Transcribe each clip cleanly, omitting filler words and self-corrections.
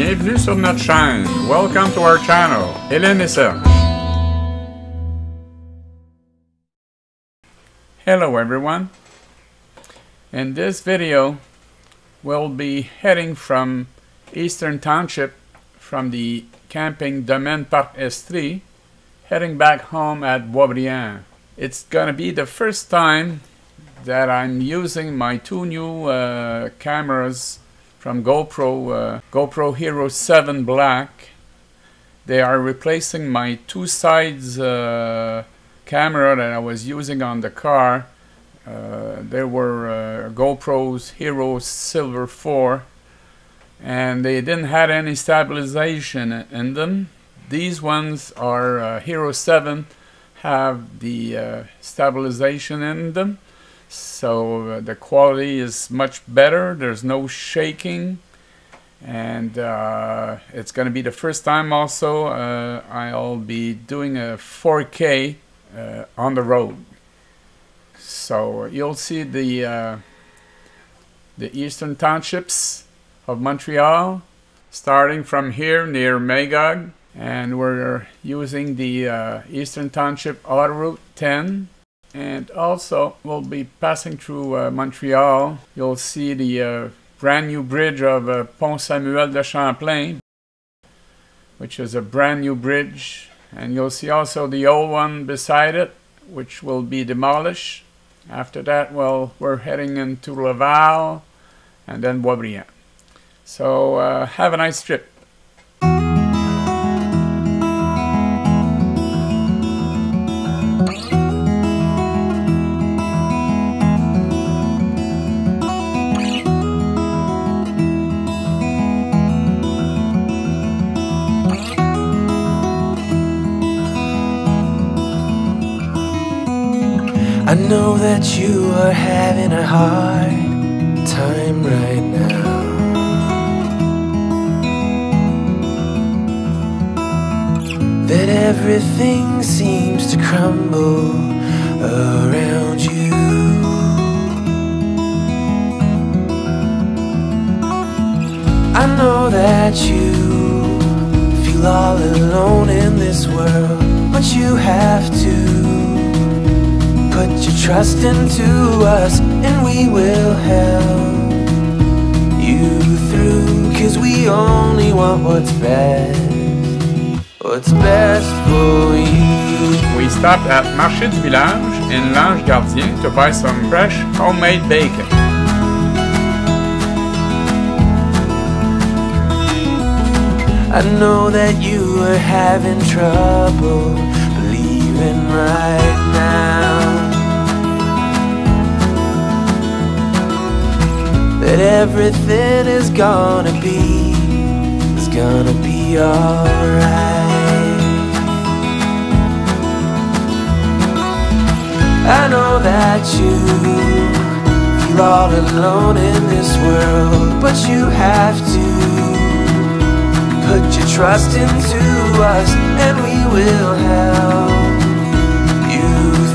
Bienvenue sur notre chaîne. Welcome to our channel. Hélène et Serge. Hello everyone. In this video, we'll be heading from Eastern Township from the camping Domaine Parc Estrie, heading back home at Boisbriand. It's gonna be the first time that I'm using my two new cameras from GoPro Hero7 Black. They are replacing my two sides camera that I was using on the car. There were GoPro's Hero Silver 4, and they didn't have any stabilization in them. These ones are Hero 7, have the stabilization in them, so the quality is much better. There's no shaking, and it's going to be the first time also I'll be doing a 4K on the road. So you'll see the Eastern Townships of Montreal, starting from here near Magog, and we're using the Eastern Township Autoroute 10, and also we'll be passing through Montreal. You'll see the brand new bridge of Pont Samuel de Champlain, which is a brand new bridge, and you'll see also the old one beside it, which will be demolished. After that, well, we're heading into Laval and then Boisbriand. So have a nice trip. I know that you are having a hard time right now. That everything seems to crumble around you. I know that you feel all alone in this world, but you have to put your trust into us, and we will help you through, 'cause we only want what's best for you. We stopped at Marché du Village in L'Ange Gardien to buy some fresh homemade bacon. I know that you are having trouble believing right now that everything is gonna be alright. I know that you feel all alone in this world, but you have to put your trust into us, and we will help you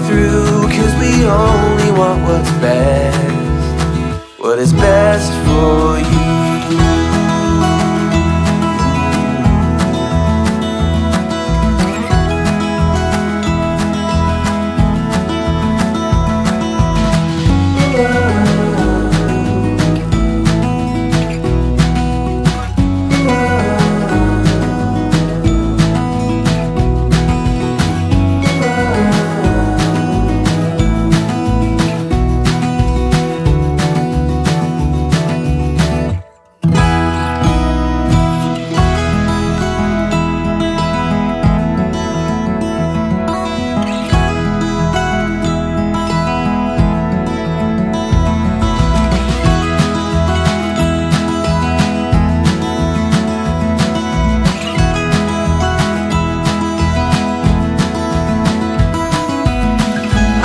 through, 'cause we only want what's best, what is best for you.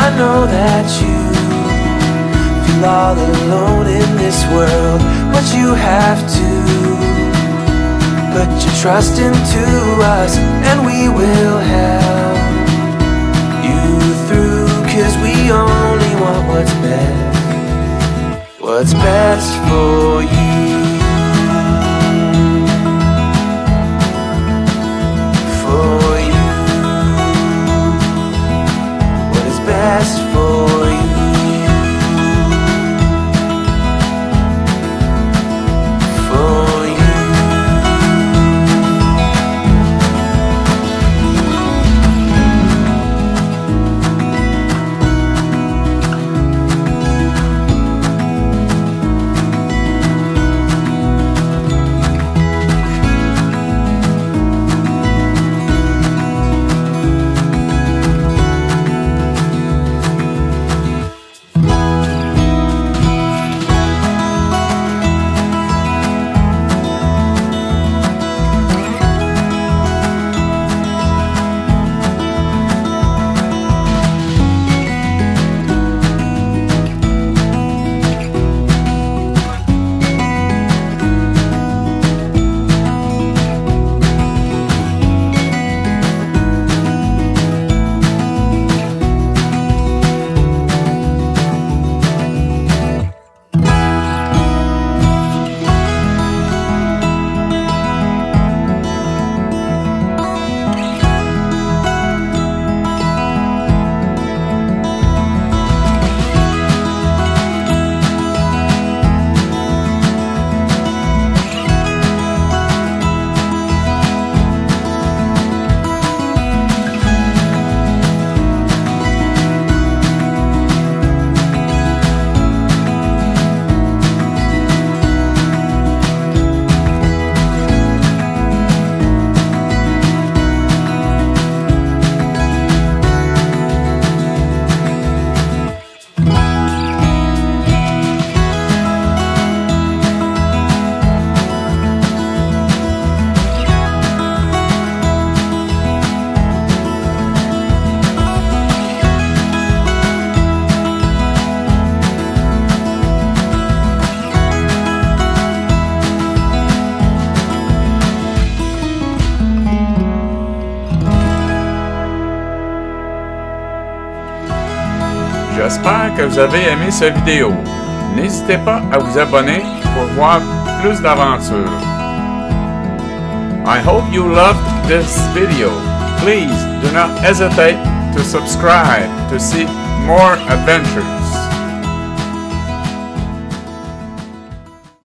I know that you feel all alone in this world, but you have to put your trust into us, and we will help you through, 'cause we only want what's best for you. J'espère que vous avez aimé cette vidéo. N'hésitez pas à vous abonner pour voir plus d'aventures. I hope you loved this video. Please do not hesitate to subscribe to see more adventures.